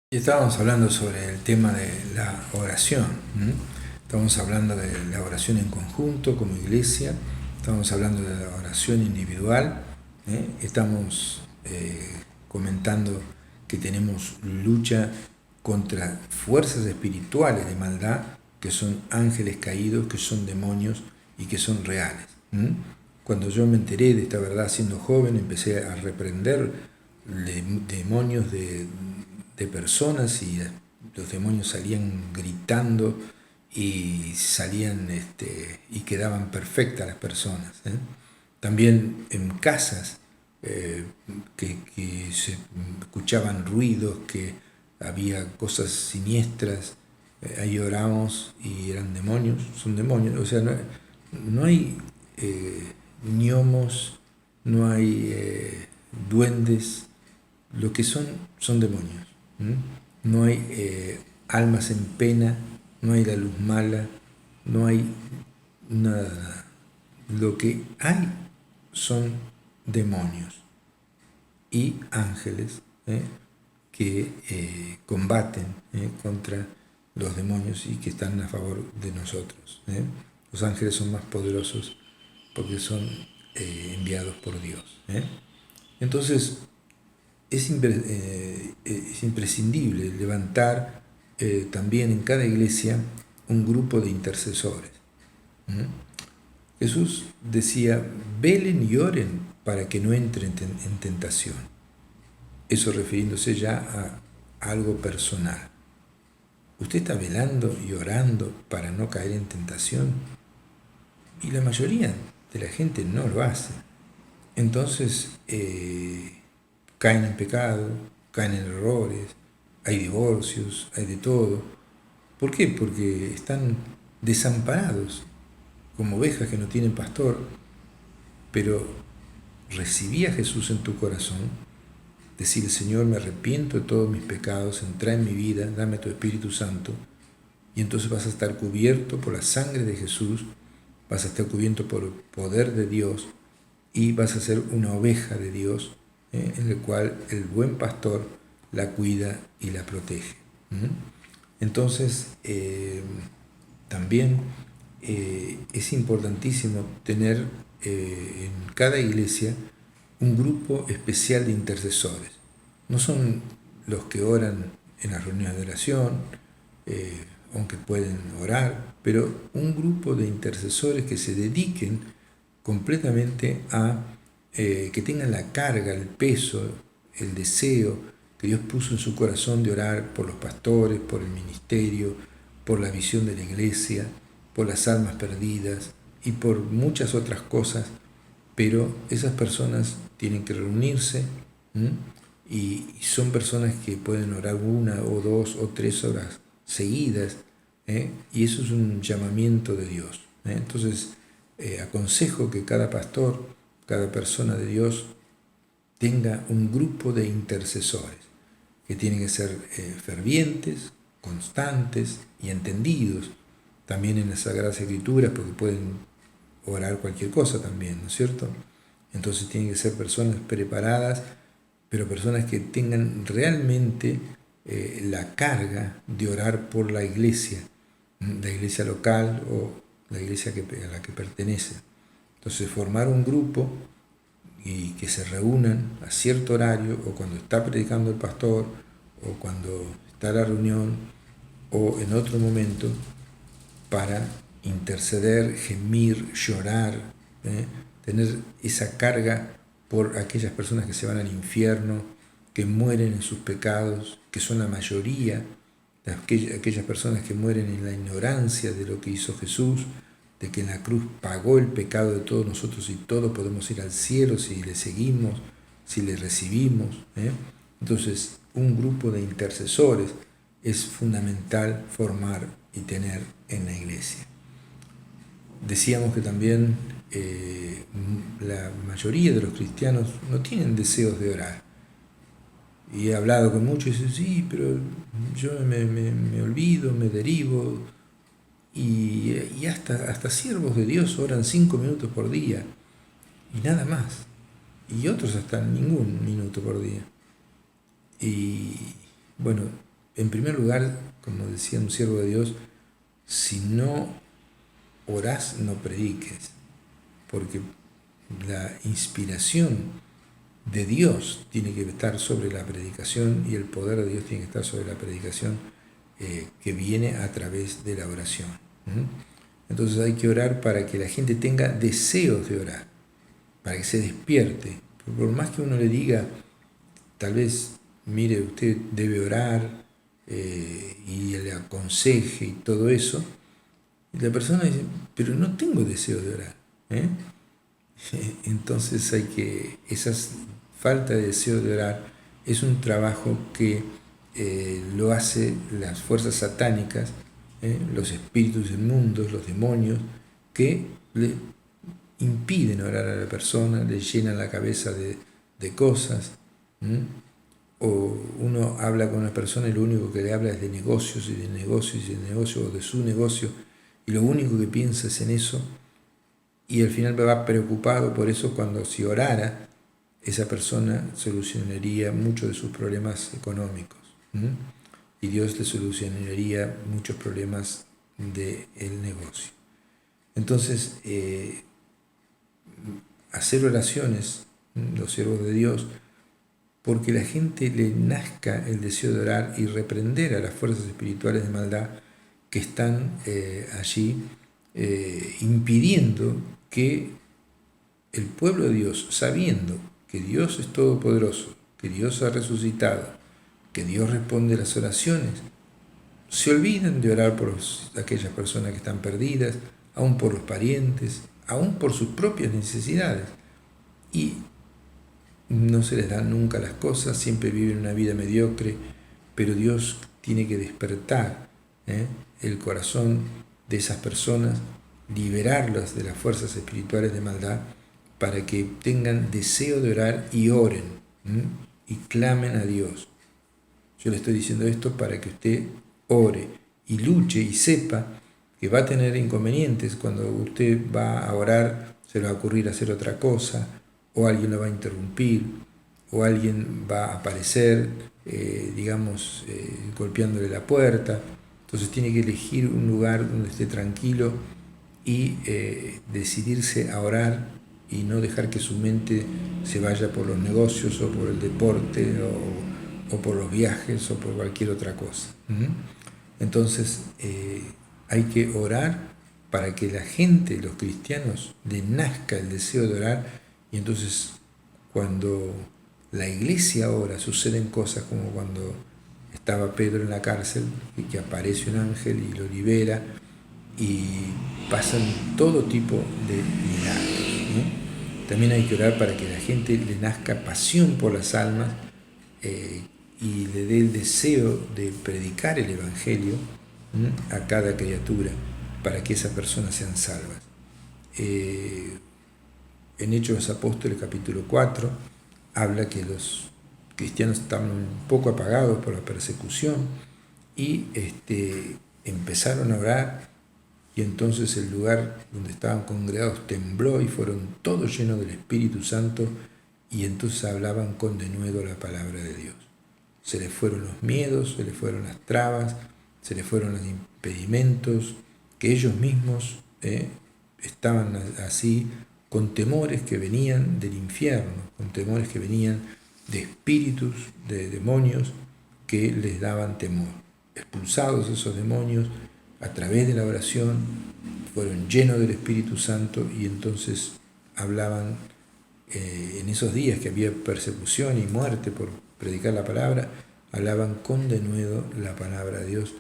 Y estábamos hablando sobre el tema de la oración. ¿M? Estamos hablando de la oración en conjunto como iglesia, estamos hablando de la oración individual, estamos comentando que tenemos lucha contra fuerzas espirituales de maldad que son ángeles caídos, que son demonios y que son reales. ¿M? Cuando yo me enteré de esta verdad siendo joven, empecé a reprender demonios de personas y los demonios salían gritando y salían y quedaban perfectas las personas. También en casas que se escuchaban ruidos, que había cosas siniestras, ahí oramos y eran demonios, son demonios, o sea, no hay gnomos, no hay duendes, lo que son demonios. No hay almas en pena, no hay la luz mala, no hay nada. Lo que hay son demonios y ángeles que combaten contra los demonios y que están a favor de nosotros. Los ángeles son más poderosos porque son enviados por Dios. Entonces, es imprescindible levantar también en cada iglesia un grupo de intercesores. Jesús decía, velen y oren para que no entren en tentación. Eso refiriéndose ya a algo personal. ¿Usted está velando y orando para no caer en tentación? Y la mayoría de la gente no lo hace. Entonces, caen en pecado, caen en errores, hay divorcios, hay de todo. ¿Por qué? Porque están desamparados, como ovejas que no tienen pastor. Pero recibí a Jesús en tu corazón, decirle, Señor, me arrepiento de todos mis pecados, entra en mi vida, dame tu Espíritu Santo, y entonces vas a estar cubierto por la sangre de Jesús, vas a estar cubierto por el poder de Dios, y vas a ser una oveja de Dios, en el cual el buen pastor la cuida y la protege. Entonces, también es importantísimo tener en cada iglesia un grupo especial de intercesores. No son los que oran en las reuniones de oración, aunque pueden orar, pero un grupo de intercesores que se dediquen completamente a que tengan la carga, el peso, el deseo que Dios puso en su corazón de orar por los pastores, por el ministerio, por la visión de la iglesia, por las almas perdidas y por muchas otras cosas, pero esas personas tienen que reunirse y son personas que pueden orar 1 o 2 o 3 horas seguidas, y eso es un llamamiento de Dios. Entonces, aconsejo que cada pastor, cada persona de Dios tenga un grupo de intercesores que tienen que ser fervientes, constantes y entendidos también en las Sagradas Escrituras, porque pueden orar cualquier cosa también, ¿no es cierto? Entonces tienen que ser personas preparadas, pero personas que tengan realmente la carga de orar por la iglesia local o la iglesia a la que pertenece. Entonces formar un grupo y que se reúnan a cierto horario, o cuando está predicando el pastor, o cuando está la reunión, o en otro momento, para interceder, gemir, llorar, tener esa carga por aquellas personas que se van al infierno, que mueren en sus pecados, que son la mayoría, aquellas personas que mueren en la ignorancia de lo que hizo Jesús, de que en la cruz pagó el pecado de todos nosotros y todos podemos ir al cielo si le seguimos, si le recibimos. Entonces, un grupo de intercesores es fundamental formar y tener en la iglesia. Decíamos que también la mayoría de los cristianos no tienen deseos de orar. Y he hablado con muchos y dicen, sí, pero yo me olvido, me derivo. Y hasta siervos de Dios oran 5 minutos por día y nada más. Y otros hasta ningún minuto por día. Y bueno, en primer lugar, como decía un siervo de Dios, si no orás, no prediques, porque la inspiración de Dios tiene que estar sobre la predicación y el poder de Dios tiene que estar sobre la predicación que viene a través de la oración. Entonces hay que orar para que la gente tenga deseos de orar, para que se despierte. Por más que uno le diga, tal vez, mire, usted debe orar y le aconseje y todo eso, y la persona dice, pero no tengo deseo de orar. Entonces esa falta de deseo de orar es un trabajo que lo hace las fuerzas satánicas, los espíritus inmundos, los demonios, que le impiden orar a la persona, le llenan la cabeza de cosas. O uno habla con una persona y lo único que le habla es de negocios y de negocios y de negocios, o de su negocio, y lo único que piensa es en eso, y al final va preocupado por eso, cuando si orara, esa persona solucionaría muchos de sus problemas económicos. Y Dios le solucionaría muchos problemas del negocio. Entonces, hacer oraciones, los siervos de Dios, porque la gente le nazca el deseo de orar y reprender a las fuerzas espirituales de maldad que están allí impidiendo que el pueblo de Dios, sabiendo que Dios es todopoderoso, que Dios ha resucitado, que Dios responde las oraciones, se olvidan de orar por aquellas personas que están perdidas, aún por los parientes, aún por sus propias necesidades. Y no se les dan nunca las cosas, siempre viven una vida mediocre, pero Dios tiene que despertar el corazón de esas personas, liberarlas de las fuerzas espirituales de maldad, para que tengan deseo de orar y oren y clamen a Dios. Yo le estoy diciendo esto para que usted ore y luche y sepa que va a tener inconvenientes. Cuando usted va a orar, se le va a ocurrir hacer otra cosa, o alguien lo va a interrumpir, o alguien va a aparecer, golpeándole la puerta. Entonces tiene que elegir un lugar donde esté tranquilo y decidirse a orar y no dejar que su mente se vaya por los negocios o por el deporte o por los viajes o por cualquier otra cosa. Entonces hay que orar para que la gente, los cristianos, le nazca el deseo de orar, y entonces cuando la iglesia ora suceden cosas como cuando estaba Pedro en la cárcel y que aparece un ángel y lo libera, y pasan todo tipo de milagros. También hay que orar para que la gente le nazca pasión por las almas y le dé el deseo de predicar el Evangelio a cada criatura, para que esas personas sean salvas. En Hechos de los Apóstoles, capítulo 4, habla que los cristianos estaban un poco apagados por la persecución y empezaron a orar, y entonces el lugar donde estaban congregados tembló y fueron todos llenos del Espíritu Santo, y entonces hablaban con denuedo la palabra de Dios. Se les fueron los miedos, se les fueron las trabas, se les fueron los impedimentos, que ellos mismos estaban así con temores que venían del infierno, con temores que venían de espíritus, de demonios que les daban temor. Expulsados esos demonios a través de la oración, fueron llenos del Espíritu Santo, y entonces hablaban en esos días que había persecución y muerte por predicar la palabra, hablaban con denuedo la palabra de Dios.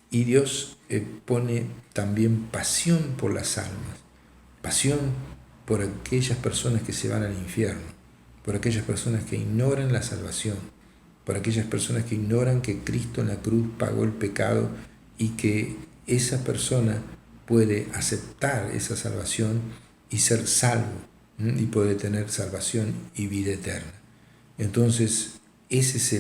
Y Dios pone también pasión por las almas, pasión por aquellas personas que se van al infierno, por aquellas personas que ignoran la salvación, por aquellas personas que ignoran que Cristo en la cruz pagó el pecado y que esa persona puede aceptar esa salvación y ser salvo, y puede tener salvación y vida eterna. Entonces, ese es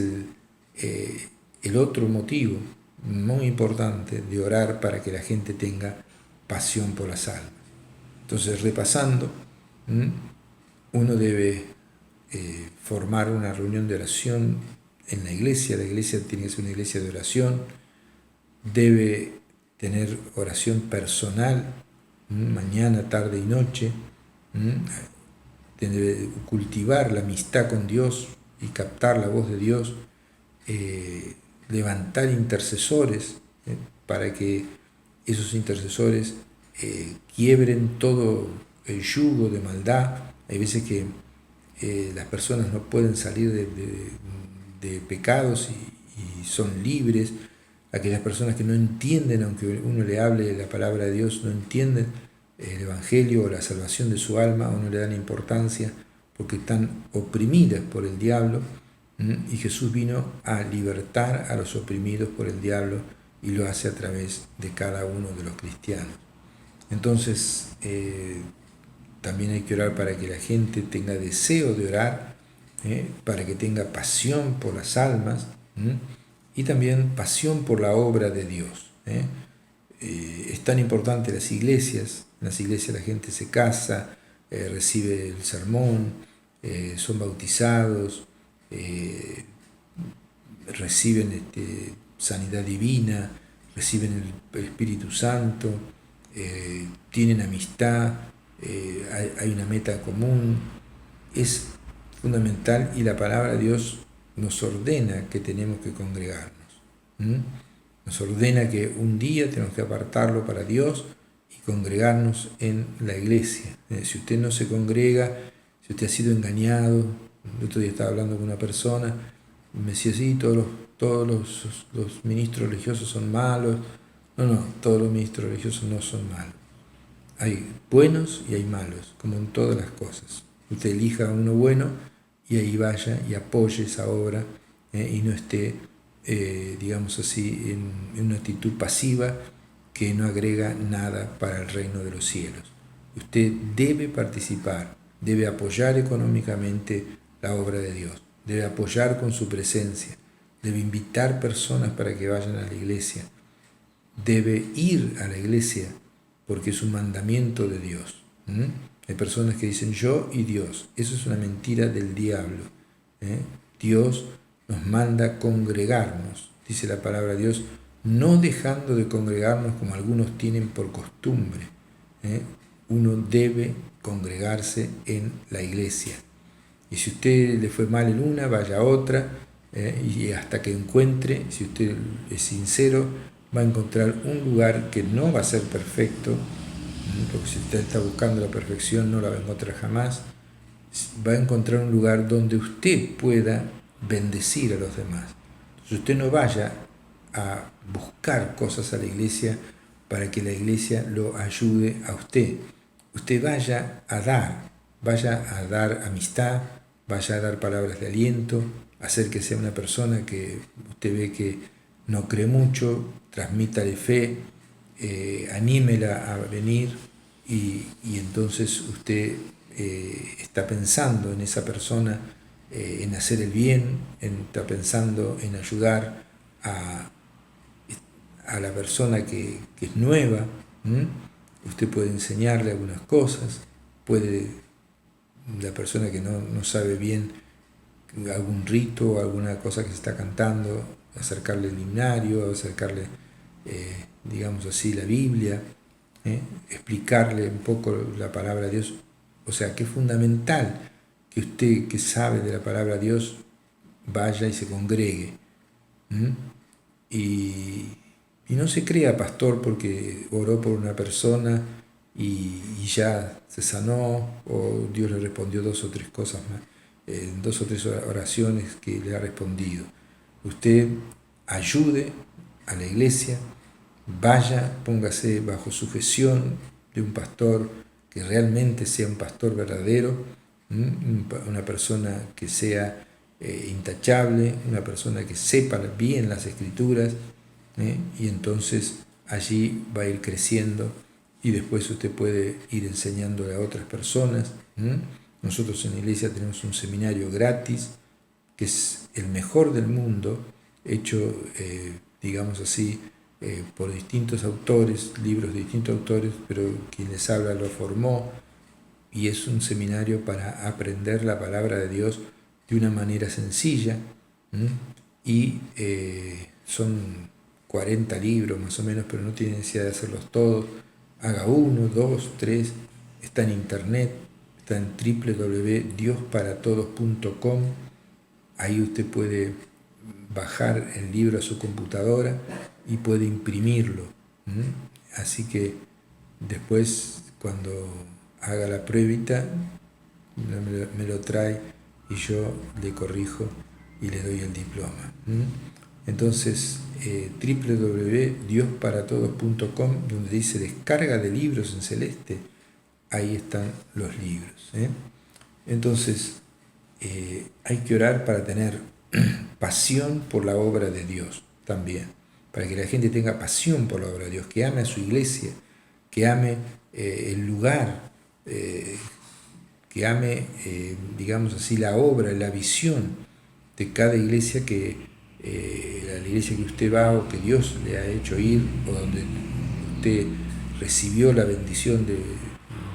el otro motivo muy importante de orar, para que la gente tenga pasión por las almas. Entonces, repasando, uno debe formar una reunión de oración en la iglesia tiene que ser una iglesia de oración, debe tener oración personal, mañana, tarde y noche, debe cultivar la amistad con Dios y captar la voz de Dios, levantar intercesores, para que esos intercesores quiebren todo el yugo de maldad. Hay veces que las personas no pueden salir de pecados y son libres. Aquellas personas que no entienden, aunque uno le hable la palabra de Dios, no entienden el Evangelio o la salvación de su alma, o no le dan importancia porque están oprimidas por el diablo, y Jesús vino a libertar a los oprimidos por el diablo y lo hace a través de cada uno de los cristianos. Entonces, también hay que orar para que la gente tenga deseo de orar, para que tenga pasión por las almas, y también pasión por la obra de Dios. Es tan importante las iglesias. En las iglesias la gente se casa, recibe el sermón, son bautizados, reciben sanidad divina, reciben el Espíritu Santo, tienen amistad, hay una meta común. Es fundamental, y la palabra de Dios nos ordena que tenemos que congregarnos. Nos ordena que un día tenemos que apartarlo para Dios y congregarnos en la iglesia. Si usted no se congrega, si usted ha sido engañado, el otro día estaba hablando con una persona, me decía, sí, todos los ministros religiosos son malos. No, todos los ministros religiosos no son malos. Hay buenos y hay malos, como en todas las cosas. Usted elija uno bueno y ahí vaya y apoye esa obra, y no esté, digamos así, en una actitud pasiva que no agrega nada para el reino de los cielos. Usted debe participar, debe apoyar económicamente la obra de Dios, debe apoyar con su presencia, debe invitar personas para que vayan a la iglesia, debe ir a la iglesia porque es un mandamiento de Dios. Hay personas que dicen yo y Dios. Eso es una mentira del diablo. Dios nos manda congregarnos, dice la palabra de Dios, no dejando de congregarnos como algunos tienen por costumbre. Uno debe congregarse en la iglesia. Y si a usted le fue mal en una, vaya a otra, y hasta que encuentre, si usted es sincero, va a encontrar un lugar que no va a ser perfecto, porque si usted está buscando la perfección no la va a encontrar jamás. Va a encontrar un lugar donde usted pueda bendecir a los demás. Entonces usted no vaya a buscar cosas a la iglesia para que la iglesia lo ayude a usted. Usted vaya a dar amistad, vaya a dar palabras de aliento, hacer que sea una persona que usted ve que no cree mucho, transmítale fe, anímela a venir, y entonces usted está pensando en esa persona, en hacer el bien, está pensando en ayudar a la persona que es nueva. Usted puede enseñarle algunas cosas, la persona que no sabe bien algún rito, alguna cosa que se está cantando, acercarle el himnario, acercarle, digamos así, la Biblia, explicarle un poco la palabra de Dios. O sea, que es fundamental que usted, que sabe de la palabra de Dios, vaya y se congregue. Y no se crea pastor porque oró por una persona y ya se sanó, o Dios le respondió 2 o 3 cosas más, 2 o 3 oraciones que le ha respondido. Usted ayude a la iglesia, vaya, póngase bajo sujeción de un pastor que realmente sea un pastor verdadero, una persona que sea intachable, una persona que sepa bien las Escrituras, y entonces allí va a ir creciendo, y después usted puede ir enseñándole a otras personas. Nosotros en la iglesia tenemos un seminario gratis, que es el mejor del mundo, hecho, digamos así, por distintos autores, libros de distintos autores, pero quien les habla lo formó, y es un seminario para aprender la palabra de Dios de una manera sencilla, y son 40 libros más o menos, pero no tiene necesidad de hacerlos todos. Haga 1, 2, 3, está en internet, está en www.diosparatodos.com. Ahí usted puede bajar el libro a su computadora y puede imprimirlo. Así que después, cuando haga la pruebita, me lo trae y yo le corrijo y le doy el diploma. Entonces, www.diosparatodos.com, donde dice descarga de libros en celeste, ahí están los libros. Entonces, hay que orar para tener pasión por la obra de Dios también, para que la gente tenga pasión por la obra de Dios, que ame a su iglesia, que ame el lugar, que ame, digamos así, la obra, la visión de cada iglesia la iglesia que usted va o que Dios le ha hecho ir, o donde usted recibió la bendición de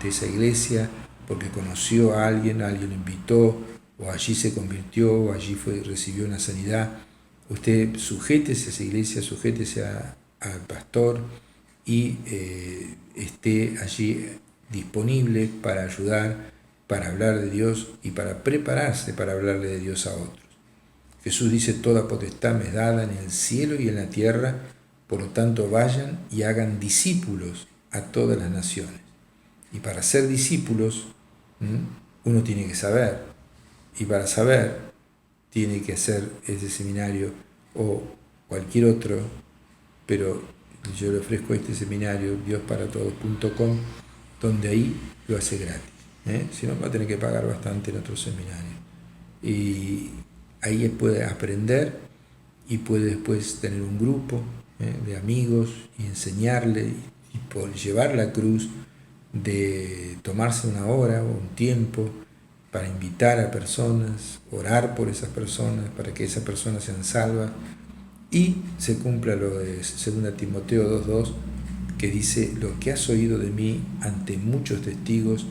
esa iglesia porque conoció a alguien lo invitó, o allí se convirtió, o allí recibió una sanidad. Usted sujétese a esa iglesia, sujétese al pastor y esté allí disponible para ayudar, para hablar de Dios y para prepararse para hablarle de Dios a otros. Jesús dice: toda potestad me es dada en el cielo y en la tierra, por lo tanto vayan y hagan discípulos a todas las naciones. Y para ser discípulos, uno tiene que saber, y para saber tiene que hacer ese seminario o cualquier otro, pero yo le ofrezco este seminario, diosparatodos.com, donde ahí lo hace gratis. Si no, va a tener que pagar bastante en otro seminario. Y ahí puede aprender y puede después tener un grupo de amigos y enseñarle y por llevar la cruz, de tomarse una hora o un tiempo para invitar a personas, orar por esas personas, para que esas personas sean salvas y se cumpla lo de 2 Timoteo 2:2, que dice: lo que has oído de mí ante muchos testigos,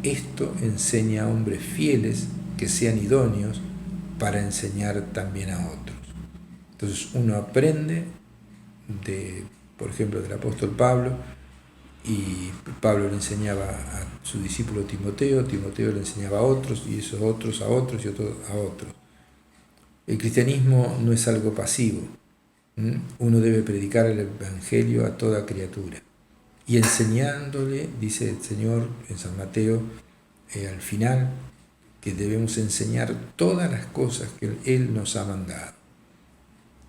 esto enseña a hombres fieles que sean idóneos para enseñar también a otros. Entonces uno aprende por ejemplo, del apóstol Pablo, y Pablo le enseñaba a su discípulo Timoteo, Timoteo le enseñaba a otros, y esos otros a otros y otros a otros. El cristianismo no es algo pasivo. Uno debe predicar el evangelio a toda criatura. Y enseñándole, dice el Señor en San Mateo, al final, que debemos enseñar todas las cosas que Él nos ha mandado.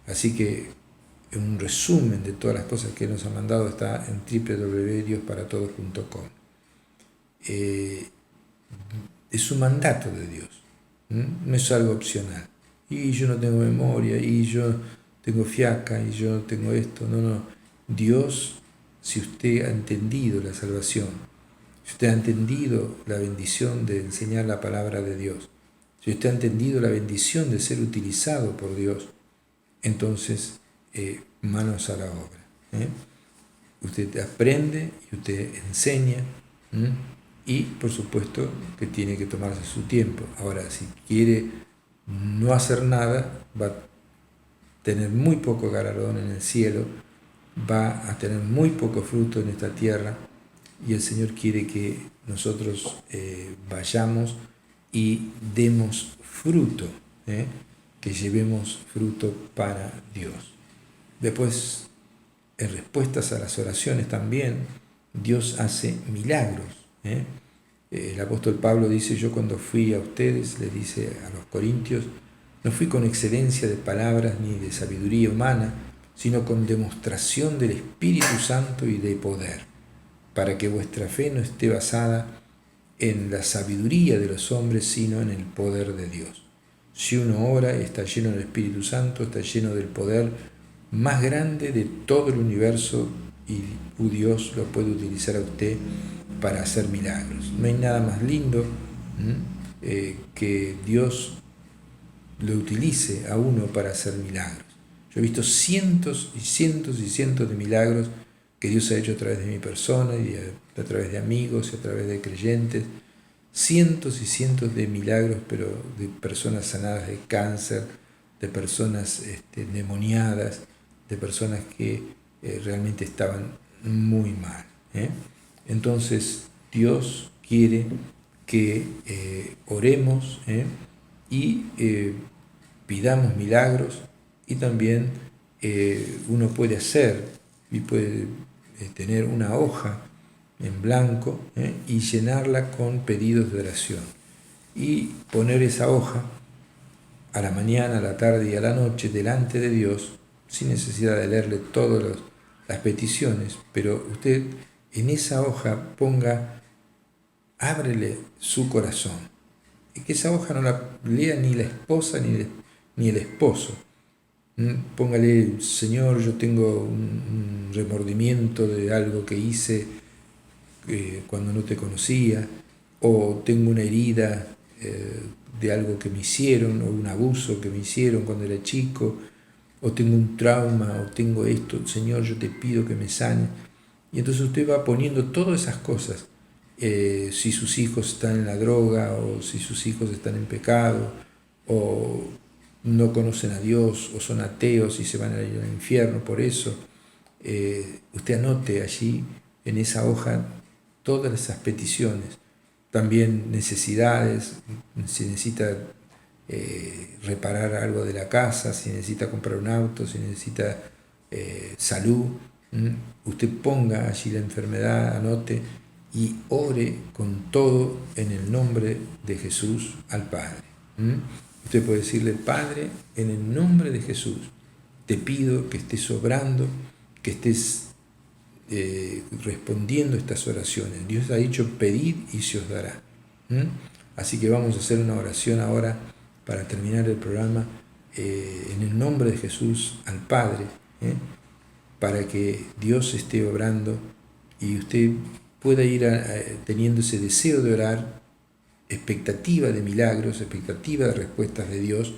Así que un resumen de todas las cosas que Él nos ha mandado está en www.diosparatodos.com. Es un mandato de Dios, no es algo opcional. Y yo no tengo memoria, y yo tengo fiaca, y yo tengo esto. No. Dios, si usted ha entendido la salvación, si usted ha entendido la bendición de enseñar la palabra de Dios, si usted ha entendido la bendición de ser utilizado por Dios, entonces manos a la obra. Usted aprende y usted enseña, y por supuesto que tiene que tomarse su tiempo. Ahora, si quiere no hacer nada, va a tener muy poco galardón en el cielo, va a tener muy poco fruto en esta tierra, y el Señor quiere que nosotros vayamos y demos fruto, que llevemos fruto para Dios. Después, en respuestas a las oraciones también, Dios hace milagros. El apóstol Pablo dice: yo cuando fui a ustedes, le dice a los corintios, no fui con excelencia de palabras ni de sabiduría humana, sino con demostración del Espíritu Santo y de poder, para que vuestra fe no esté basada en la sabiduría de los hombres, sino en el poder de Dios. Si uno ora, está lleno del Espíritu Santo, está lleno del poder más grande de todo el universo, y Dios lo puede utilizar a usted para hacer milagros. No hay nada más lindo que Dios lo utilice a uno para hacer milagros. Yo he visto cientos y cientos y cientos de milagros que Dios ha hecho a través de mi persona, y a través de amigos y a través de creyentes. Cientos y cientos de milagros, pero de personas sanadas de cáncer, de personas endemoniadas, de personas que realmente estaban muy mal. Entonces Dios quiere que oremos y pidamos milagros, y también uno puede hacer y puede tener una hoja en blanco y llenarla con pedidos de oración y poner esa hoja a la mañana, a la tarde y a la noche delante de Dios, sin necesidad de leerle todas las peticiones, pero usted en esa hoja ábrele su corazón, y que esa hoja no la lea ni la esposa ni el esposo. Póngale: Señor, yo tengo un remordimiento de algo que hice cuando no te conocía, o tengo una herida de algo que me hicieron, o un abuso que me hicieron cuando era chico, o tengo un trauma, o tengo esto. Señor, yo te pido que me sane. Y entonces usted va poniendo todas esas cosas. Si sus hijos están en la droga, o si sus hijos están en pecado, o no conocen a Dios, o son ateos y se van a ir al infierno por eso, usted anote allí en esa hoja todas esas peticiones. También necesidades, si necesita reparar algo de la casa, si necesita comprar un auto, si necesita salud. Usted ponga allí la enfermedad, anote y ore con todo en el nombre de Jesús al Padre. Usted puede decirle: Padre, en el nombre de Jesús, te pido que estés obrando, que estés respondiendo estas oraciones. Dios ha dicho: pedid y se os dará. Así que vamos a hacer una oración ahora para terminar el programa en el nombre de Jesús al Padre, para que Dios esté obrando y usted pueda ir teniendo ese deseo de orar, expectativa de milagros, expectativa de respuestas de Dios.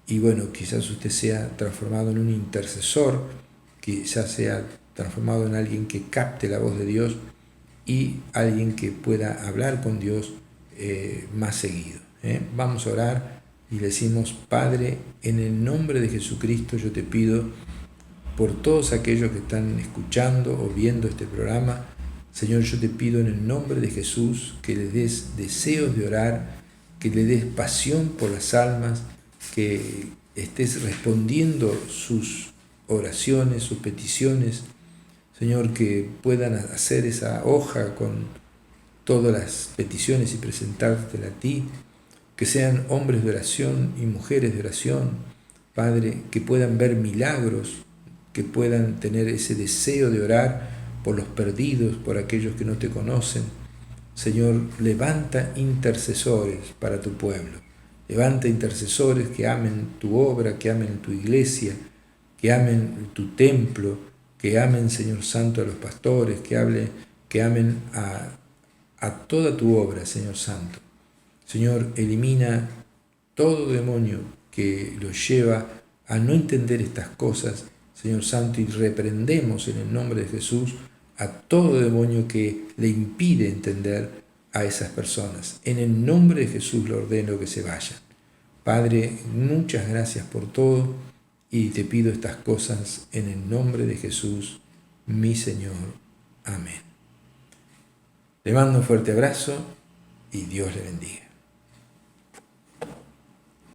Y bueno, quizás usted sea transformado en un intercesor, quizás sea transformado en alguien que capte la voz de Dios y alguien que pueda hablar con Dios más seguido. Vamos a orar y le decimos: Padre, en el nombre de Jesucristo yo te pido por todos aquellos que están escuchando o viendo este programa. Señor, yo te pido en el nombre de Jesús que les des deseos de orar, que le des pasión por las almas, que estés respondiendo sus oraciones, sus peticiones. Señor, que puedan hacer esa hoja con todas las peticiones y presentártela a ti, que sean hombres de oración y mujeres de oración, Padre, que puedan ver milagros, que puedan tener ese deseo de orar por los perdidos, por aquellos que no te conocen. Señor, levanta intercesores para tu pueblo, levanta intercesores que amen tu obra, que amen tu iglesia, que amen tu templo, que amen, Señor Santo, a los pastores, que amen a toda tu obra, Señor Santo. Señor, elimina todo demonio que los lleva a no entender estas cosas, Señor Santo, y reprendemos en el nombre de Jesús a todo demonio que le impide entender a esas personas. En el nombre de Jesús le ordeno que se vayan. Padre, muchas gracias por todo y te pido estas cosas en el nombre de Jesús, mi Señor. Amén. Le mando un fuerte abrazo y Dios le bendiga.